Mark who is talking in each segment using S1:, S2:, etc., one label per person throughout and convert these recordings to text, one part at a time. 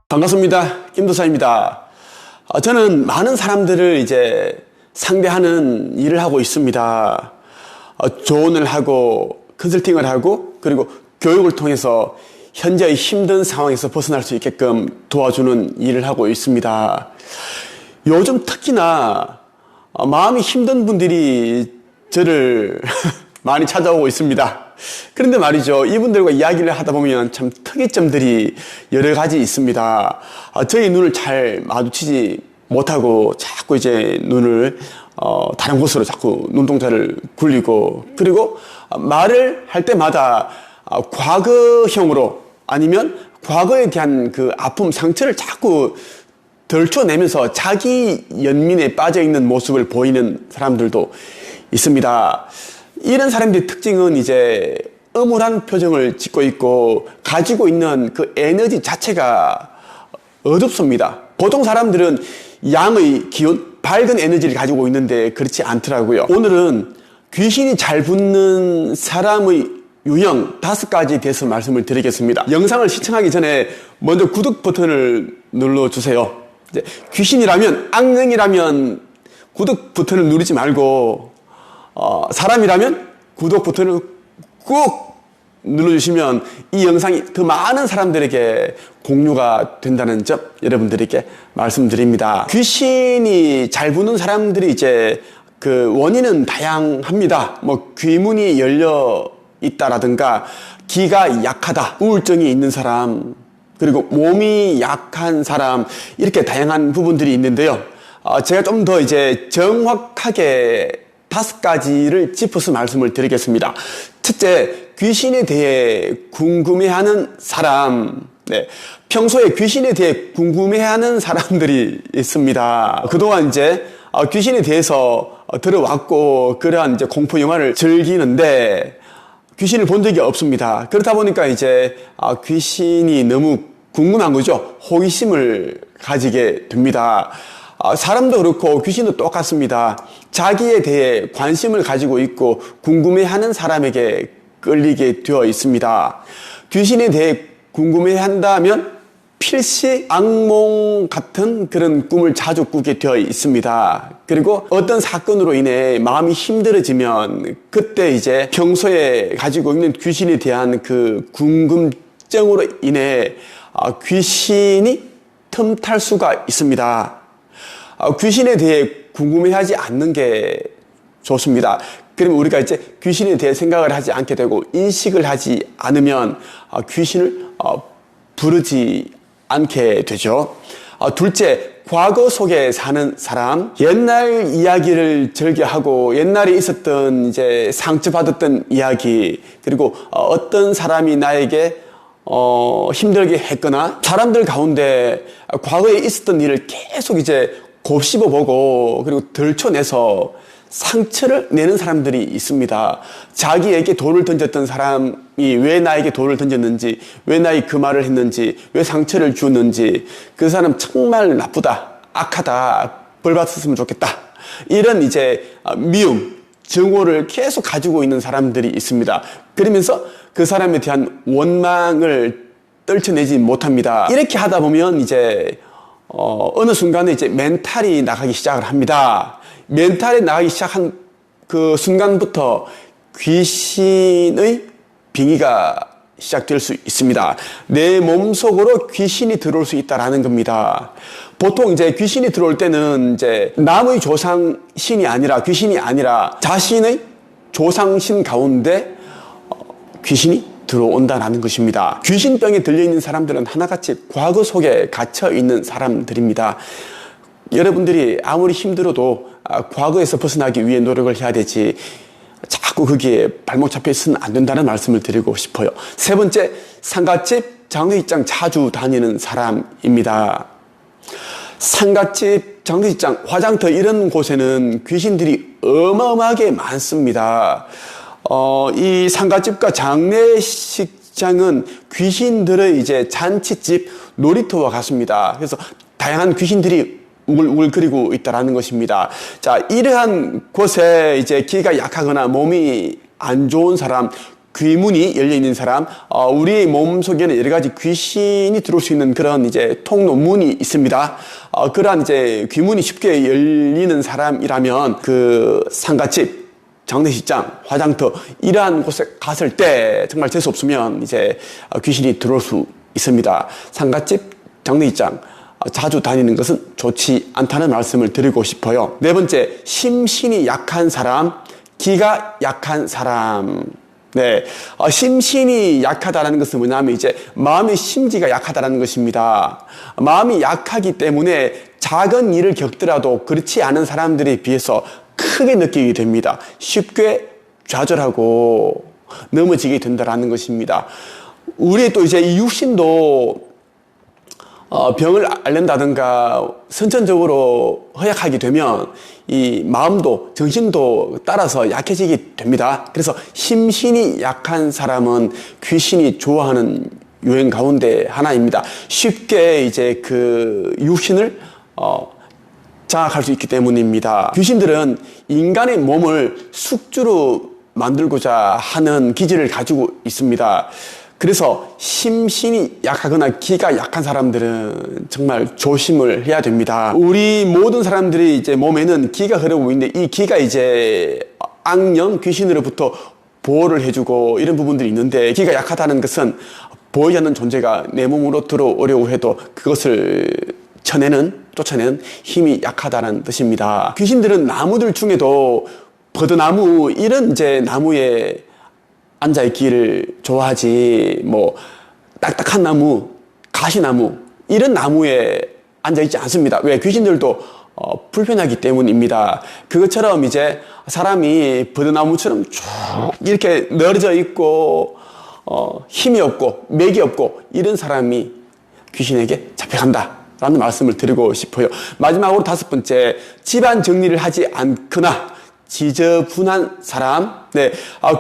S1: 반갑습니다. 김도사입니다. 저는 많은 사람들을 이제 상대하는 일을 하고 있습니다. 조언을 하고 컨설팅을 하고 그리고 교육을 통해서 현재의 힘든 상황에서 벗어날 수 있게끔 도와주는 일을 하고 있습니다. 요즘 특히나 마음이 힘든 분들이 저를 많이 찾아오고 있습니다. 그런데 말이죠, 이분들과 이야기를 하다 보면 참 특이점들이 여러 가지 있습니다. 저희 눈을 잘 마주치지 못하고 자꾸 이제 눈을 다른 곳으로 자꾸 눈동자를 굴리고, 그리고 말을 할 때마다 과거형으로 아니면 과거에 대한 그 아픔, 상처를 자꾸 덜쳐내면서 자기 연민에 빠져있는 모습을 보이는 사람들도 있습니다. 이런 사람들의 특징은 이제 음울한 표정을 짓고 있고 가지고 있는 그 에너지 자체가 어둡습니다. 보통 사람들은 양의 기운, 밝은 에너지를 가지고 있는데 그렇지 않더라고요. 오늘은 귀신이 잘 붙는 사람의 유형 5가지에 대해서 말씀을 드리겠습니다. 영상을 시청하기 전에 먼저 구독 버튼을 눌러주세요. 이제 귀신이라면, 악령이라면 구독 버튼을 누르지 말고 사람이라면 구독 버튼을 꾹 눌러주시면 이 영상이 더 많은 사람들에게 공유가 된다는 점 여러분들에게 말씀드립니다. 귀신이 잘 붙는 사람들이 이제 그 원인은 다양합니다. 뭐 귀문이 열려 있다라든가 기가 약하다, 우울증이 있는 사람, 그리고 몸이 약한 사람, 이렇게 다양한 부분들이 있는데요. 제가 좀 더 이제 정확하게 5가지를 짚어서 말씀을 드리겠습니다. 첫째, 귀신에 대해 궁금해하는 사람. 네, 평소에 귀신에 대해 궁금해하는 사람들이 있습니다. 그동안 이제 귀신에 대해서 들어왔고 그러한 이제 공포 영화를 즐기는데 귀신을 본 적이 없습니다. 그렇다 보니까 이제 귀신이 너무 궁금한 거죠. 호기심을 가지게 됩니다. 사람도 그렇고 귀신도 똑같습니다. 자기에 대해 관심을 가지고 있고 궁금해하는 사람에게 끌리게 되어 있습니다. 귀신에 대해 궁금해한다면 필시 악몽 같은 그런 꿈을 자주 꾸게 되어 있습니다. 그리고 어떤 사건으로 인해 마음이 힘들어지면 그때 이제 평소에 가지고 있는 귀신에 대한 그 궁금증으로 인해 귀신이 틈탈 수가 있습니다. 귀신에 대해 궁금해하지 않는 게 좋습니다. 그러면 우리가 이제 귀신에 대해 생각을 하지 않게 되고 인식을 하지 않으면 귀신을 부르지 않게 되죠. 둘째, 과거 속에 사는 사람, 옛날 이야기를 즐겨하고 옛날에 있었던 이제 상처받았던 이야기, 그리고 어떤 사람이 나에게 힘들게 했거나 사람들 가운데 과거에 있었던 일을 계속 이제 곱씹어 보고 그리고 덜쳐내서 상처를 내는 사람들이 있습니다. 자기에게 돌을 던졌던 사람이 왜 나에게 돌을 던졌는지, 왜 나에게 그 말을 했는지, 왜 상처를 주었는지, 그 사람 정말 나쁘다, 악하다, 벌 받았으면 좋겠다, 이런 이제 미움, 증오를 계속 가지고 있는 사람들이 있습니다. 그러면서 그 사람에 대한 원망을 떨쳐내지 못합니다. 이렇게 하다 보면 이제 어느 순간에 이제 멘탈이 나가기 시작을 합니다. 멘탈이 나가기 시작한 그 순간부터 귀신의 빙의가 시작될 수 있습니다. 내 몸속으로 귀신이 들어올 수 있다라는 겁니다. 보통 이제 귀신이 들어올 때는 이제 남의 조상신이 아니라, 귀신이 아니라 자신의 조상신 가운데 귀신이 들어온다는 것입니다. 귀신병에 들려있는 사람들은 하나같이 과거 속에 갇혀있는 사람들입니다. 여러분들이 아무리 힘들어도 과거에서 벗어나기 위해 노력을 해야 되지 자꾸 거기에 발목 잡혀 있으면 안 된다는 말씀을 드리고 싶어요. 세 번째, 상갓집, 장례식장 자주 다니는 사람입니다. 상갓집, 장례식장, 화장터 이런 곳에는 귀신들이 어마어마하게 많습니다. 이 상갓집과 장례식 시장은 귀신들의 이제 잔치집 놀이터와 같습니다. 그래서 다양한 귀신들이 우글우글거리고 있다라는 것입니다. 자, 이러한 곳에 이제 기가 약하거나 몸이 안 좋은 사람, 귀문이 열려 있는 사람, 우리 몸 속에는 여러 가지 귀신이 들어올 수 있는 그런 이제 통로문이 있습니다. 그러한 이제 귀문이 쉽게 열리는 사람이라면 그 상가집, 장례식장, 화장터 이러한 곳에 갔을 때 정말 재수 없으면 이제 귀신이 들어올 수 있습니다. 상가집, 장례식장 자주 다니는 것은 좋지 않다는 말씀을 드리고 싶어요. 네 번째, 심신이 약한 사람, 기가 약한 사람. 네, 심신이 약하다는 것은 뭐냐면 이제 마음의 심지가 약하다는 것입니다. 마음이 약하기 때문에 작은 일을 겪더라도 그렇지 않은 사람들에 비해서 크게 느끼게 됩니다. 쉽게 좌절하고 넘어지게 된다는 것입니다. 우리 또 이제 이 육신도 병을 앓는다든가 선천적으로 허약하게 되면 이 마음도 정신도 따라서 약해지게 됩니다. 그래서 심신이 약한 사람은 귀신이 좋아하는 유행 가운데 하나입니다. 쉽게 이제 그 육신을 장악할 수 있기 때문입니다. 귀신들은 인간의 몸을 숙주로 만들고자 하는 기질을 가지고 있습니다. 그래서 심신이 약하거나 기가 약한 사람들은 정말 조심을 해야 됩니다. 우리 모든 사람들이 이제 몸에는 기가 흐르고 있는데 이 기가 이제 악령 귀신으로부터 보호를 해주고 이런 부분들이 있는데 기가 약하다는 것은 보이지 않는 존재가 내 몸으로 들어오려고 해도 그것을 쫓아내는 힘이 약하다는 뜻입니다. 귀신들은 나무들 중에도 버드나무 이런 이제 나무에 앉아있기를 좋아하지 뭐 딱딱한 나무, 가시나무 이런 나무에 앉아있지 않습니다. 왜? 귀신들도 불편하기 때문입니다. 그것처럼 이제 사람이 버드나무처럼 쭉 이렇게 늘어져 있고 힘이 없고 맥이 없고 이런 사람이 귀신에게 잡혀간다 라는 말씀을 드리고 싶어요. 마지막으로 다섯 번째, 집안 정리를 하지 않거나 지저분한 사람. 네,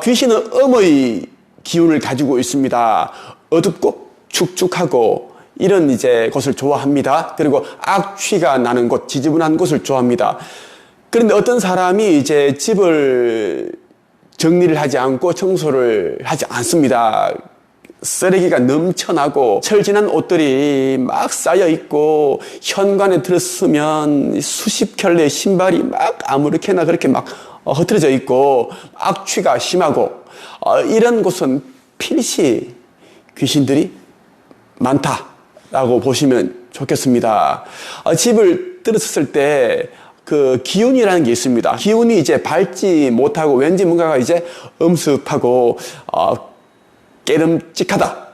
S1: 귀신은 음의 기운을 가지고 있습니다. 어둡고 축축하고 이런 이제 곳을 좋아합니다. 그리고 악취가 나는 곳, 지저분한 곳을 좋아합니다. 그런데 어떤 사람이 이제 집을 정리를 하지 않고 청소를 하지 않습니다. 쓰레기가 넘쳐나고 철진한 옷들이 막 쌓여 있고 현관에 들었으면 수십 켤레 신발이 막 아무렇게나 그렇게 막 흩어져 있고 악취가 심하고 이런 곳은 필시 귀신들이 많다라고 보시면 좋겠습니다. 집을 들었을 때 그 기운이라는 게 있습니다. 기운이 이제 밝지 못하고 왠지 뭔가가 이제 엄습하고 깨름직하다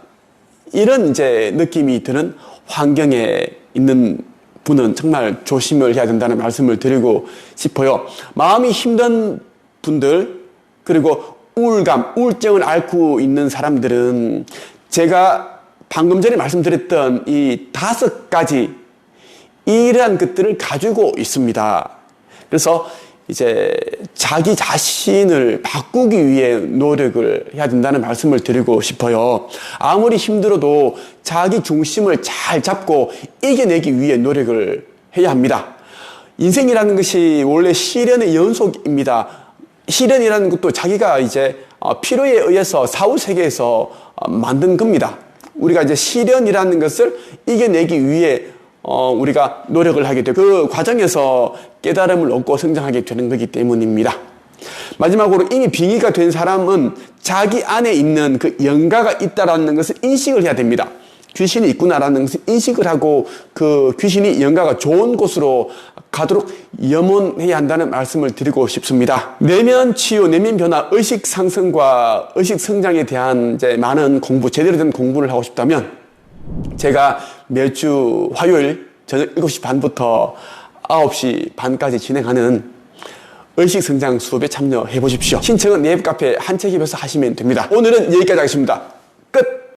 S1: 이런 이제 느낌이 드는 환경에 있는 분은 정말 조심을 해야 된다는 말씀을 드리고 싶어요. 마음이 힘든 분들 그리고 우울감, 우울증을 앓고 있는 사람들은 제가 방금 전에 말씀드렸던 이 5가지 이러한 것들을 가지고 있습니다. 그래서 이제 자기 자신을 바꾸기 위해 노력을 해야 된다는 말씀을 드리고 싶어요. 아무리 힘들어도 자기 중심을 잘 잡고 이겨내기 위해 노력을 해야 합니다. 인생이라는 것이 원래 시련의 연속입니다. 시련이라는 것도 자기가 이제 필요에 의해서 사후세계에서 만든 겁니다. 우리가 이제 시련이라는 것을 이겨내기 위해 우리가 노력을 하게 되고 그 과정에서 깨달음을 얻고 성장하게 되는 거기 때문입니다. 마지막으로 이미 빙의가 된 사람은 자기 안에 있는 그 영가가 있다라는 것을 인식을 해야 됩니다. 귀신이 있구나라는 것을 인식을 하고 그 귀신이 영가가 좋은 곳으로 가도록 염원해야 한다는 말씀을 드리고 싶습니다. 내면 치유, 내면 변화, 의식 상승과 의식 성장에 대한 이제 많은 공부, 제대로 된 공부를 하고 싶다면 제가 매주 화요일 저녁 7시 반부터 9시 반까지 진행하는 의식성장 수업에 참여해 보십시오. 신청은 네이버 카페 한책입에서 하시면 됩니다. 오늘은 여기까지 하겠습니다.